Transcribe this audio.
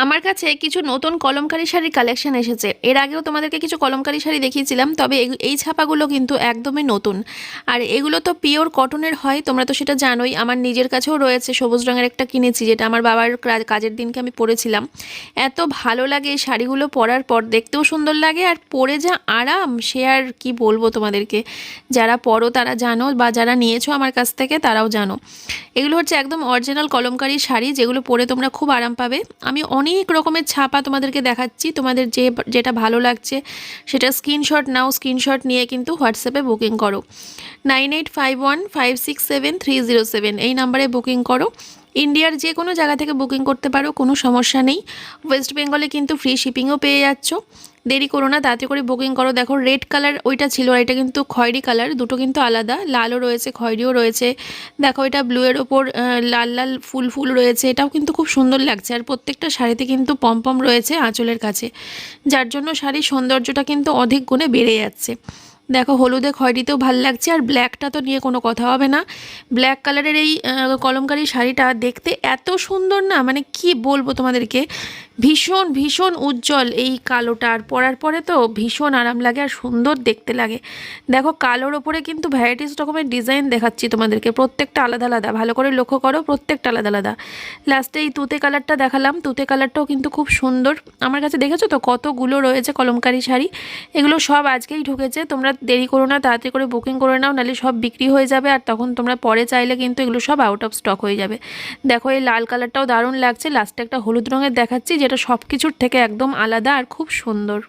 আমার কাছে কিছু নতুন কলমকারী শাড়ির কালেকশন এসেছে। এর আগেও তোমাদেরকে কিছু কলমকারী শাড়ি দেখিয়েছিলাম, তবে এই ছাপাগুলো কিন্তু একদমই নতুন। আর এগুলো তো পিওর কটনের হয়, তোমরা তো সেটা জানোই। আমার নিজের কাছেও রয়েছে, সবুজ রঙের একটা কিনেছি, যেটা আমার বাবার কাজের দিনকে আমি পরেছিলাম। এত ভালো লাগে এই শাড়িগুলো পরার পর, দেখতেও সুন্দর লাগে আর পরে যা আরাম, সে আর কি বলবো তোমাদেরকে। যারা পরো তারা জানো, বা যারা নিয়েছো আমার কাছ থেকে তারাও জানো। এগুলো হচ্ছে একদম অরিজিনাল কলমকারী শাড়ি, যেগুলো পরে তোমরা খুব আরাম পাবে। আমি অনেক রকমের ছাপা তোমাদেরকে দেখাচ্ছি, তোমাদের যেটা ভালো লাগছে সেটা স্ক্রিনশট নাও, স্ক্রিনশট নিয়ে কিন্তু হোয়াটসঅ্যাপে বুকিং করো। 9851567307 এই নাম্বারে বুকিং করো। ইন্ডিয়ার যে কোনো জায়গা থেকে বুকিং করতে পারো, কোনো সমস্যা নেই। ওয়েস্ট বেঙ্গলে কিন্তু ফ্রি শিপিংও পেয়ে যাচ্ছ। দেরি করো না, তাড়াতাড়ি করে বুকিং করো। দেখো রেড কালার ওইটা ছিল, আর এটা কিন্তু খয়েরি কালার, দুটো কিন্তু আলাদা। লালও রয়েছে, খয়েরিও রয়েছে। দেখো এটা ব্লু এর ওপর লাল লাল ফুল ফুল রয়েছে, এটাও কিন্তু খুব সুন্দর লাগছে। আর প্রত্যেকটা শাড়িতে কিন্তু পমপম রয়েছে আঁচলের কাছে, যার জন্য শাড়ির সৌন্দর্যটা কিন্তু অধিক গুণে বেড়ে যাচ্ছে। দেখো হলুদে খয়েরিতেও ভাল লাগছে, আর ব্ল্যাকটা তো নিয়ে কোনো কথা হবে না। ব্ল্যাক কালারের এই কলমকারী শাড়িটা দেখতে এত সুন্দর না, মানে কি বলবো তোমাদেরকে। ভীষণ ভীষণ উজ্জ্বল এই কালোটা, আর পরার পরে তো ভীষণ আরাম লাগে আর সুন্দর দেখতে লাগে। দেখো কালোর ওপরে কিন্তু ভ্যারাইটিস রকমের ডিজাইন দেখাচ্ছি তোমাদেরকে, প্রত্যেকটা আলাদা আলাদা, ভালো করে লক্ষ্য করো, প্রত্যেকটা আলাদা আলাদা। লাস্টে এই তুতে কালারটা দেখালাম, তুতে কালারটাও কিন্তু খুব সুন্দর। আমার কাছে দেখেছো তো কতগুলো রয়েছে কলমকারী শাড়ি। এগুলো সব আজকেই ঢুকেছে, তোমরা দেরি করো না, তাড়াতাড়ি করে বুকিং করে নাও, নাহলে সব বিক্রি হয়ে যাবে। আর তখন তোমরা পরে চাইলে কিন্তু এগুলো সব আউট অফ স্টক হয়ে যাবে। দেখো এই লাল কালারটাও দারুণ লাগছে, লাস্টে একটা হলুদ রঙের দেখাচ্ছি, যেটা সব কিছুর থেকে একদম আলাদা আর খুব সুন্দর।